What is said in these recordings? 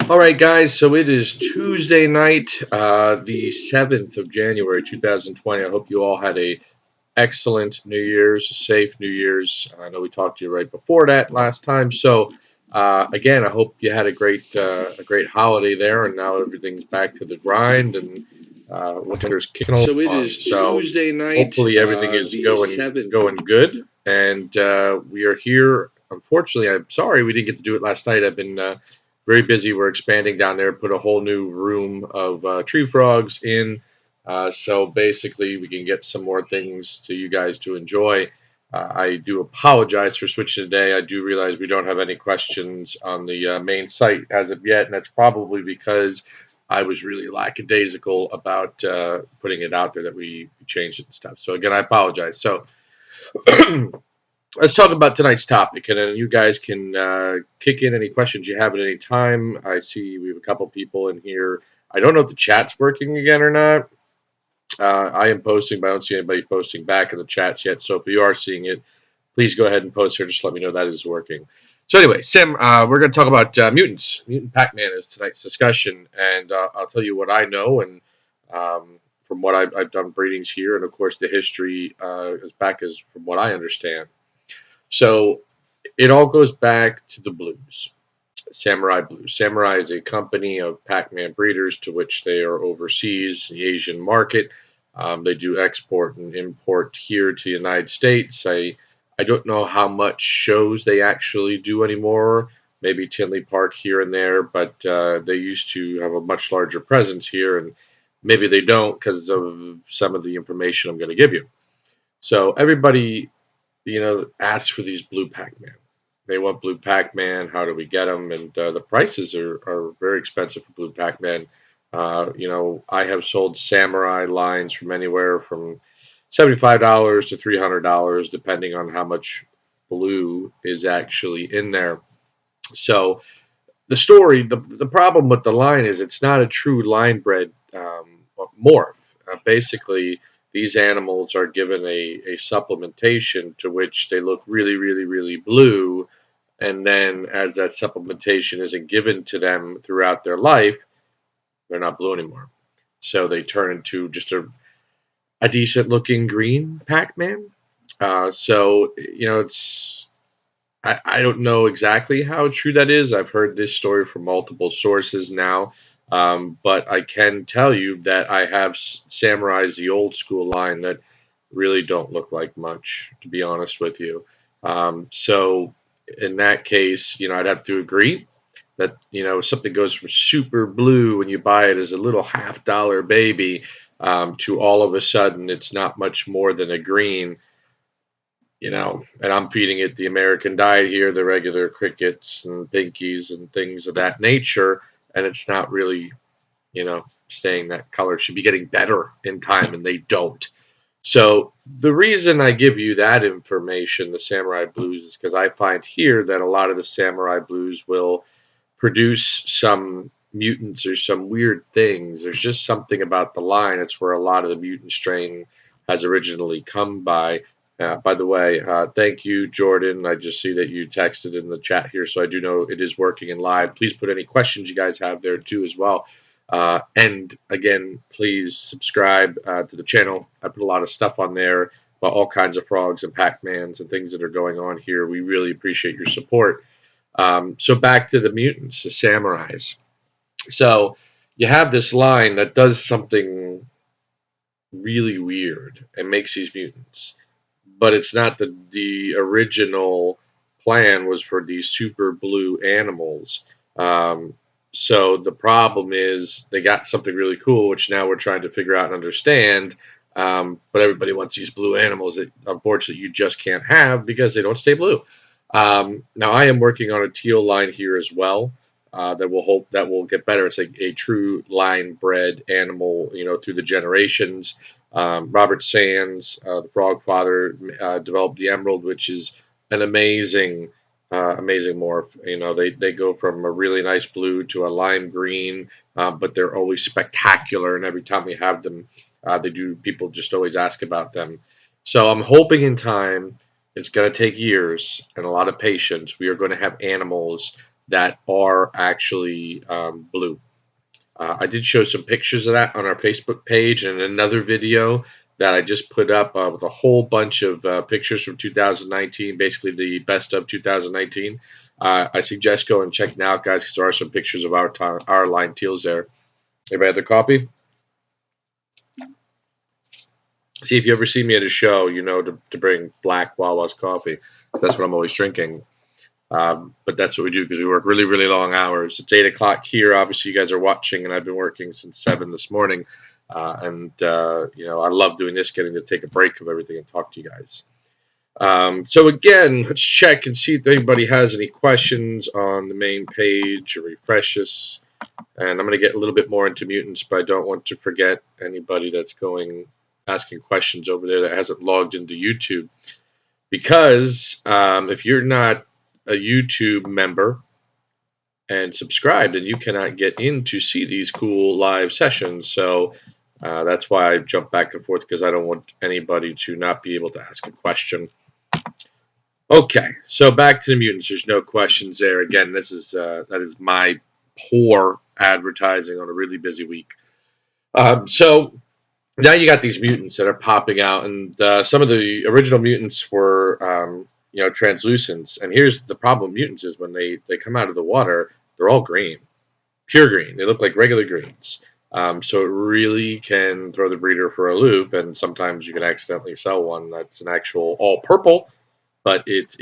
All right, guys. So it is Tuesday night, the 7th of January, 2020. I hope you all had a excellent New Year's, a safe New Year's. I know we talked to you right before that last time. So again, I hope you had a great holiday there, and now everything's back to the grind, and winter's kicking So it on. is So Tuesday night, hopefully everything is the going 7th. going good, and we are here. Unfortunately, I'm sorry we didn't get to do it last night. I've been very busy. We're expanding down there, put a whole new room of tree frogs in. So basically, we can get some more things to you guys to enjoy. I do apologize for switching today. I do realize we don't have any questions on the main site as of yet, and that's probably because I was really lackadaisical about putting it out there that we changed it and stuff. So again, I apologize. So let's talk about tonight's topic, and then you guys can kick in any questions you have at any time. I see we have a couple people in here. I don't know if the chat's working again or not. I am posting, but I don't see anybody posting back in the chats yet. So if you are seeing it, please go ahead and post here. Just let me know that is working. So anyway, Sim, we're going to talk about mutants. Mutant Pac-Man is tonight's discussion, and I'll tell you what I know and from what I've done breedings here, and of course the history as back as from what I understand. So it all goes back to the blues. Samurai Blues. Samurai is a company of Pac-Man breeders to which they are overseas, the Asian market. They do export and import here to the United States. I don't know how much shows they actually do anymore. Maybe Tinley Park here and there, but they used to have a much larger presence here, and maybe they don't because of some of the information I'm going to give you. So everybody, asks for these blue Pac-Man. They want blue Pac-Man. How do we get them? And the prices are very expensive for blue Pac-Man. I have sold Samurai lines from anywhere from $75 to $300, depending on how much blue is actually in there. So the problem with the line is it's not a true line bred morph. Basically, these animals are given a supplementation to which they look really, really, really blue. And then, as that supplementation isn't given to them throughout their life, they're not blue anymore. So they turn into just a decent looking green Pac Man. I don't know exactly how true that is. I've heard this story from multiple sources now, but I can tell you that I have Samurais, the old school line, that really don't look like much, to be honest with you. So in that case, I'd have to agree that something goes from super blue when you buy it as a little $50 baby to all of a sudden it's not much more than a green, and I'm feeding it the American diet here, the regular crickets and pinkies and things of that nature, and it's not really, staying that color. It should be getting better in time, and they don't. So the reason I give you that information, the Samurai Blues, is because I find here that a lot of the Samurai Blues will produce some mutants or some weird things. There's just something about the line. It's where a lot of the mutant strain has originally come by. By the way, thank you, Jordan. I just see that you texted in the chat here, so I do know it is working in live. Please put any questions you guys have there too as well. And again, please subscribe to the channel. I put a lot of stuff on there about all kinds of frogs and Pac-Mans and things that are going on here. We really appreciate your support. So back to the mutants, the samurais. So you have this line that does something really weird and makes these mutants, but it's not the original plan was for these super blue animals. So the problem is they got something really cool, which now we're trying to figure out and understand. But everybody wants these blue animals that unfortunately you just can't have because they don't stay blue. Now I am working on a teal line here as well. That will hope that will get better. It's a true line bred animal, through the generations. Robert Sands, the Frog Father, developed the Emerald, which is an amazing morph. They go from a really nice blue to a lime green, but they're always spectacular. And every time we have them, they do. People just always ask about them. So I'm hoping in time It's going to take years and a lot of patience. We are going to have animals that are actually blue. I did show some pictures of that on our Facebook page and another video that I just put up with a whole bunch of pictures from 2019, basically the best of 2019. I suggest go and check it out, guys, because there are some pictures of our line teals there. Anybody have the copy? See, if you ever see me at a show, you know to bring black Wawa's coffee. That's what I'm always drinking. But that's what we do because we work really, really long hours. It's 8 o'clock here. Obviously, you guys are watching, and I've been working since 7 this morning. I love doing this, getting to take a break from everything and talk to you guys. So again, let's check and see if anybody has any questions on the main page or refresh us. And I'm going to get a little bit more into mutants, but I don't want to forget anybody that's going asking questions over there that hasn't logged into YouTube. Because if you're not a YouTube member and subscribed, then you cannot get in to see these cool live sessions. So that's why I jump back and forth because I don't want anybody to not be able to ask a question. Okay, so back to the mutants. There's no questions there. Again, that is my poor advertising on a really busy week. So now you got these mutants that are popping out, and some of the original mutants were, translucents. And here's the problem: with mutants is when they come out of the water, they're all green, pure green. They look like regular greens. So it really can throw the breeder for a loop, and sometimes you can accidentally sell one that's an actual all purple, but it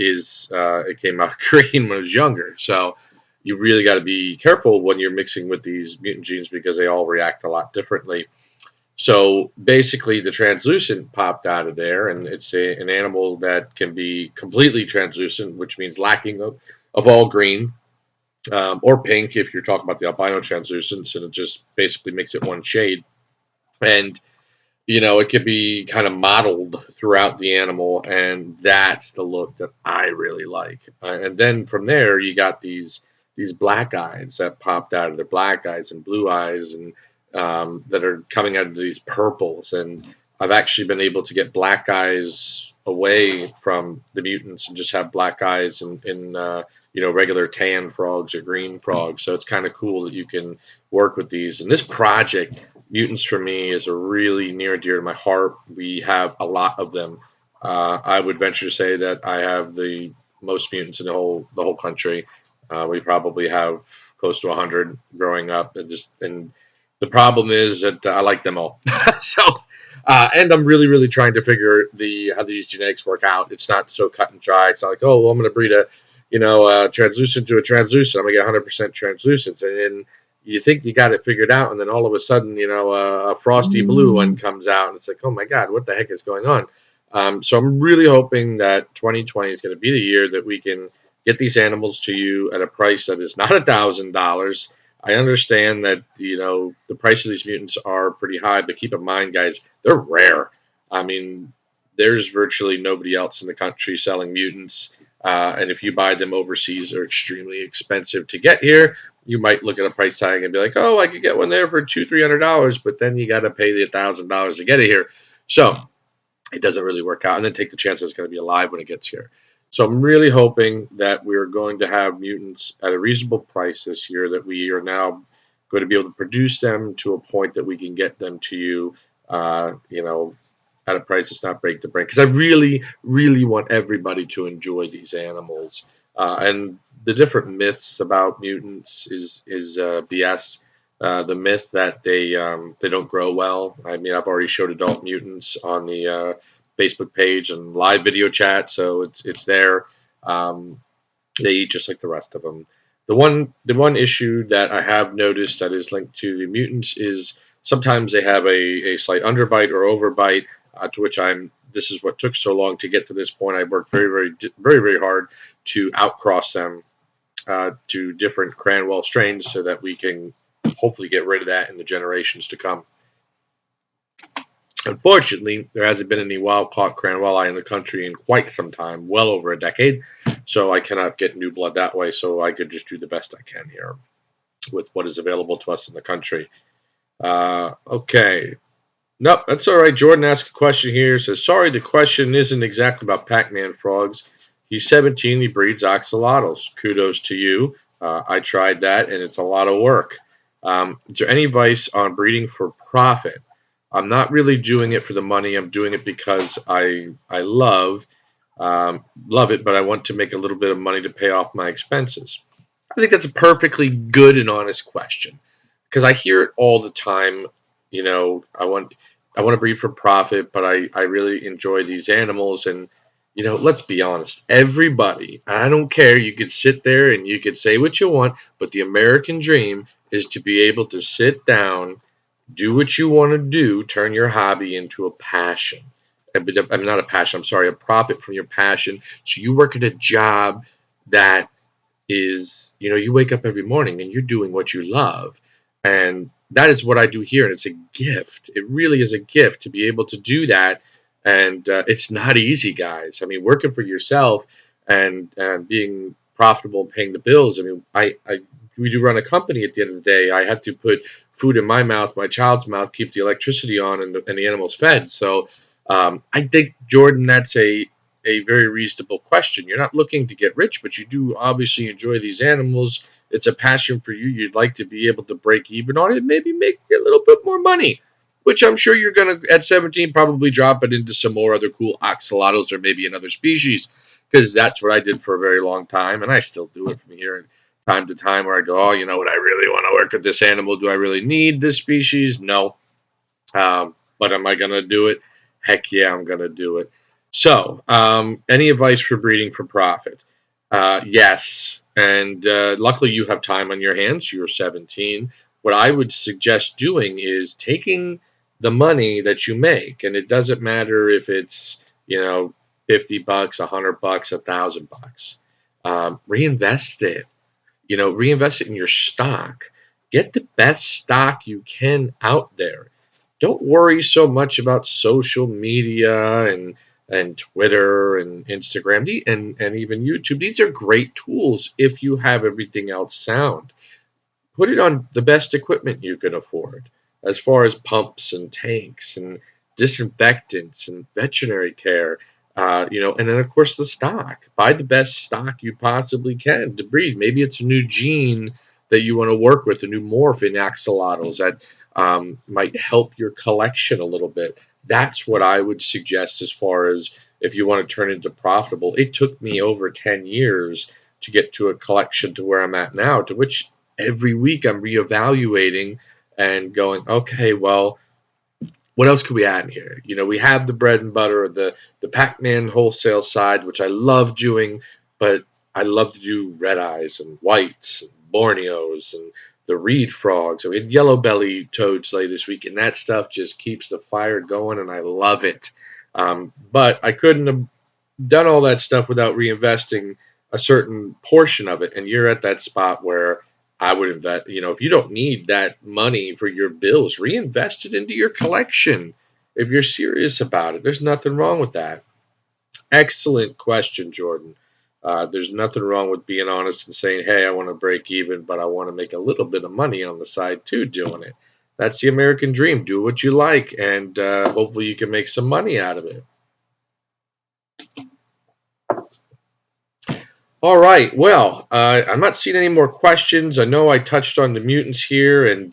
came out green when it was younger. So you really got to be careful when you're mixing with these mutant genes because they all react a lot differently. So basically, the translucent popped out of there, and it's an animal that can be completely translucent, which means lacking of all green or pink if you're talking about the albino translucence, and it just basically makes it one shade. And it could be kind of modeled throughout the animal, and that's the look that I really like. And then from there, you got these black eyes that popped out of their black eyes and blue eyes, and that are coming out of these purples. And I've actually been able to get black eyes away from the mutants and just have black eyes in regular tan frogs or green frogs. So it's kind of cool that you can work with these. And this project mutants for me is a really near and dear to my heart. We have a lot of them. I would venture to say that I have the most mutants in the whole country. We probably have close to 100 growing up, and the problem is that I like them all. So, and I'm really, really trying to figure how these genetics work out. It's not so cut and dry. It's not like, oh, well, I'm going to breed a translucent to a translucent. I'm going to get 100% translucent, and then you think you got it figured out, and then all of a sudden, a frosty blue one comes out, and it's like, oh my God, what the heck is going on? So I'm really hoping that 2020 is going to be the year that we can get these animals to you at a price that is not $1,000. I understand that the price of these mutants are pretty high, but keep in mind, guys, they're rare. I mean, there's virtually nobody else in the country selling mutants, and if you buy them overseas, they're extremely expensive to get here. You might look at a price tag and be like, "Oh, I could get one there for $200-300," but then you got to pay the $1,000 to get it here. So it doesn't really work out, and then take the chance that it's going to be alive when it gets here. So I'm really hoping that we're going to have mutants at a reasonable price this year, that we are now going to be able to produce them to a point that we can get them to you, at a price that's not break the bank. Because I really, really want everybody to enjoy these animals. And the different myths about mutants is BS. The myth that they don't grow well. I mean, I've already showed adult mutants on the Facebook page and live video chat, so it's there. Um, they eat just like the rest of them. The one issue that I have noticed that is linked to the mutants is sometimes they have a slight underbite or overbite. To which I'm. This is what took so long to get to this point. I worked very, very, very, very hard to outcross them to different Cranwell strains so that we can hopefully get rid of that in the generations to come. Unfortunately, there hasn't been any wild-caught Cranwelli in the country in quite some time, well over a decade, so I cannot get new blood that way, so I could just do the best I can here with what is available to us in the country. Okay. Nope, that's all right. Jordan asked a question here. Says, sorry, the question isn't exactly about Pac-Man frogs. He's 17. He breeds axolotls. Kudos to you. I tried that, and it's a lot of work. Is there any advice on breeding for profit? I'm not really doing it for the money. I'm doing it because I love it, but I want to make a little bit of money to pay off my expenses. I think that's a perfectly good and honest question because I hear it all the time. You know, I want to breed for profit, but I really enjoy these animals. And let's be honest, everybody. I don't care. You could sit there and you could say what you want, but the American dream is to be able to sit down, do what you want to do, turn your hobby into a passion. I'm not a passion. I'm sorry, a profit from your passion. So you work at a job that is, you wake up every morning and you're doing what you love. And that is what I do here. And it's a gift. It really is a gift to be able to do that. And it's not easy, guys. I mean, working for yourself and being profitable and paying the bills. I mean, we do run a company at the end of the day. I have to put food in my mouth, my child's mouth, keep the electricity on and the animals fed. So I think, Jordan, that's a very reasonable question. You're not looking to get rich, but you do obviously enjoy these animals. It's a passion for you. You'd like to be able to break even on it, maybe make a little bit more money, which I'm sure you're going to, at 17, probably drop it into some more other cool axolotls or maybe another species, because that's what I did for a very long time, and I still do it from here time to time where I go, oh, you know what, I really want to work with this animal. Do I really need this species? No. But am I going to do it? Heck yeah, I'm going to do it. So, any advice for breeding for profit? Yes. And luckily, you have time on your hands. You're 17. What I would suggest doing is taking the money that you make, and it doesn't matter if it's, 50 bucks, 100 bucks, 1,000 bucks. Reinvest it. Reinvest it in your stock. Get the best stock you can out there. Don't worry so much about social media and Twitter and Instagram and even YouTube. These are great tools if you have everything else sound. Put it on the best equipment you can afford, as far as pumps and tanks and disinfectants and veterinary care. And then of course the stock. Buy the best stock you possibly can to breed. Maybe it's a new gene that you want to work with, a new morph in axolotls that might help your collection a little bit. That's what I would suggest as far as if you want to turn it into profitable. It took me over 10 years to get to a collection to where I'm at now, to which every week I'm reevaluating and going, okay, well, what else could we add in here? We have the bread and butter, the Pac-Man wholesale side, which I love doing, but I love to do red eyes and whites and Borneos and the reed frogs. We had yellow belly toads late this week, and that stuff just keeps the fire going, and I love it. But I couldn't have done all that stuff without reinvesting a certain portion of it. And you're at that spot where I would invest. If you don't need that money for your bills, reinvest it into your collection. If you're serious about it, there's nothing wrong with that. Excellent question, Jordan. There's nothing wrong with being honest and saying, hey, I want to break even, but I want to make a little bit of money on the side too doing it. That's the American dream. Do what you like, and hopefully you can make some money out of it. All right. Well, I'm not seeing any more questions. I know I touched on the mutants here, and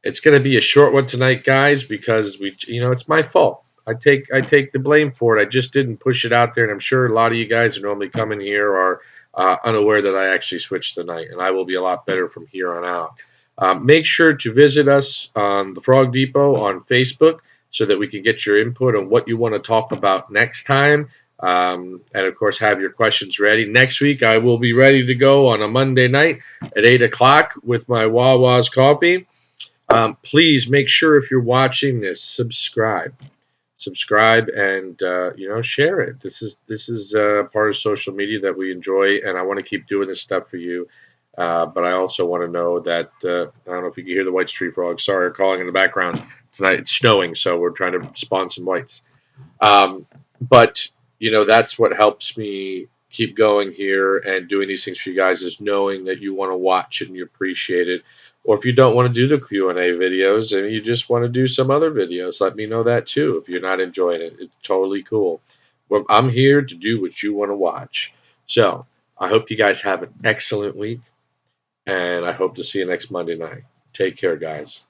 it's going to be a short one tonight, guys, because it's my fault. I take the blame for it. I just didn't push it out there, and I'm sure a lot of you guys who normally come in here are unaware that I actually switched tonight, and I will be a lot better from here on out. Make sure to visit us on the Frog Depot on Facebook so that we can get your input on what you want to talk about next time. And of course, have your questions ready. Next week, I will be ready to go on a Monday night at 8 o'clock with my Wawa's coffee. Please make sure if you're watching this, subscribe, and share it. This is part of social media that we enjoy, and I want to keep doing this stuff for you. But I also want to know that I don't know if you can hear the white tree frogs. Sorry, calling in the background tonight. It's snowing, so we're trying to spawn some whites. But that's what helps me keep going here and doing these things for you guys is knowing that you want to watch it and you appreciate it. Or if you don't want to do the Q&A videos and you just want to do some other videos, let me know that too. If you're not enjoying it, it's totally cool. Well, I'm here to do what you want to watch. So I hope you guys have an excellent week, and I hope to see you next Monday night. Take care, guys.